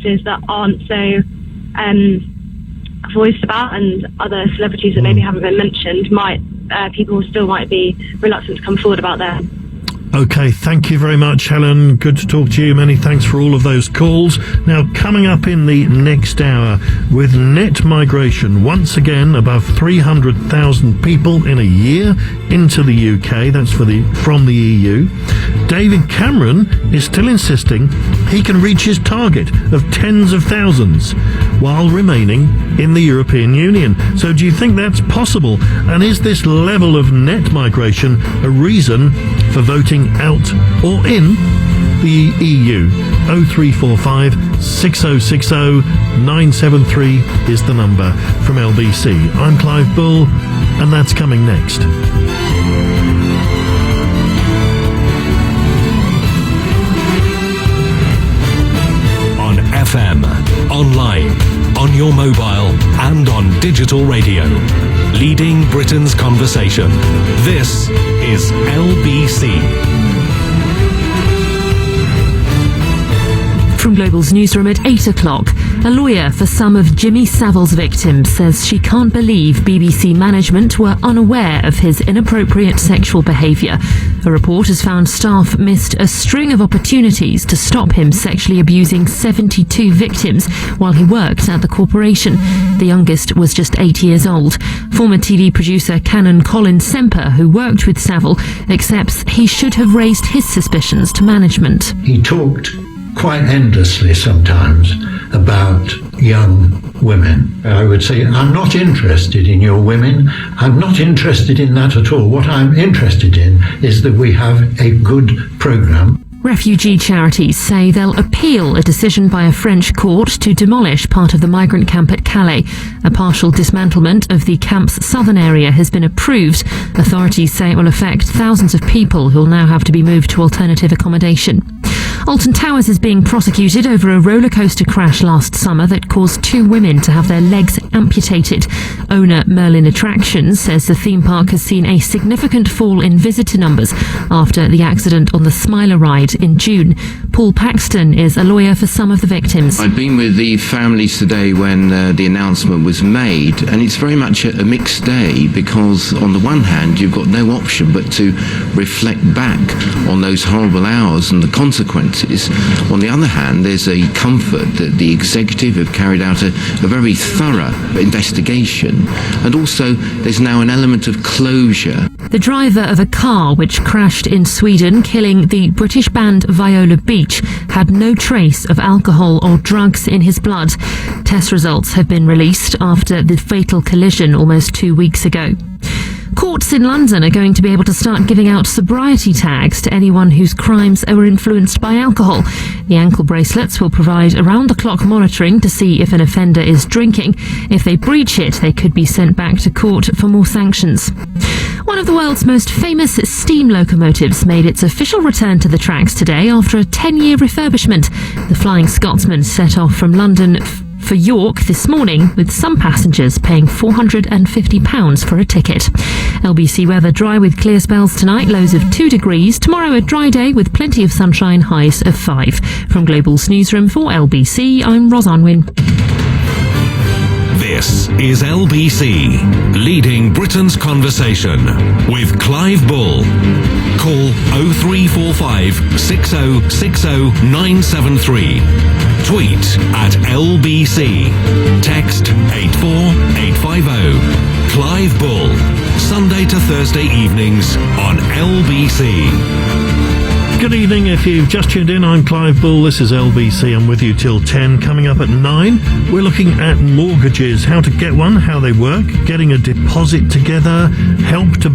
that aren't so voiced about, and other celebrities that maybe haven't been mentioned, people still might be reluctant to come forward about them. Okay, thank you very much, Helen. Good to talk to you. Many thanks for all of those calls. Now, coming up in the next hour, with net migration once again above 300,000 people in a year into the UK, that's from the EU, David Cameron is still insisting he can reach his target of tens of thousands while remaining in the European Union. So do you think that's possible? And is this level of net migration a reason for voting out or in the EU? 0345 6060 973 is the number from LBC. I'm Clive Bull, and that's coming next. On FM, online, on your mobile, and on digital radio. Leading Britain's conversation. This is LBC. From Global's newsroom at 8 o'clock, a lawyer for some of Jimmy Savile's victims says she can't believe BBC management were unaware of his inappropriate sexual behaviour. A report has found staff missed a string of opportunities to stop him sexually abusing 72 victims while he worked at the corporation. The youngest was just 8 years old. Former TV producer Canon Colin Semper, who worked with Savile, accepts he should have raised his suspicions to management. He talked quite endlessly sometimes about young women. I would say, I'm not interested in your women. I'm not interested in that at all. What I'm interested in is that we have a good programme. Refugee charities say they'll appeal a decision by a French court to demolish part of the migrant camp at Calais. A partial dismantlement of the camp's southern area has been approved. Authorities say it will affect thousands of people who'll now have to be moved to alternative accommodation. Alton Towers is being prosecuted over a roller coaster crash last summer that caused 2 women to have their legs amputated. Owner Merlin Attractions says the theme park has seen a significant fall in visitor numbers after the accident on the Smiler ride in June. Paul Paxton is a lawyer for some of the victims. I'd been with the families today when the announcement was made, and it's very much a mixed day, because on the one hand you've got no option but to reflect back on those horrible hours and the consequences. On the other hand, there's a comfort that the executive have carried out a very thorough investigation, and also there's now an element of closure. The driver of a car which crashed in Sweden, killing the British band Viola Beach, had no trace of alcohol or drugs in his blood. Test results have been released after the fatal collision almost 2 weeks ago. Courts in London are going to be able to start giving out sobriety tags to anyone whose crimes are influenced by alcohol. The ankle bracelets will provide around-the-clock monitoring to see if an offender is drinking. If they breach it, they could be sent back to court for more sanctions. One of the world's most famous steam locomotives made its official return to the tracks today after a 10-year refurbishment. The Flying Scotsman set off from London for York this morning, with some passengers paying £450 for a ticket. LBC weather: dry with clear spells tonight, lows of 2 degrees. Tomorrow a dry day with plenty of sunshine, highs of 5. From Global's newsroom for LBC, I'm Ros Unwin. This is LBC, leading Britain's conversation with Clive Bull. Call 0345 6060 973. Tweet at LBC. Text 84850. Clive Bull. Sunday to Thursday evenings on LBC. Good evening. If you've just tuned in, I'm Clive Bull. This is LBC. I'm with you till 10. Coming up at 9, we're looking at mortgages, how to get one, how they work, getting a deposit together, help to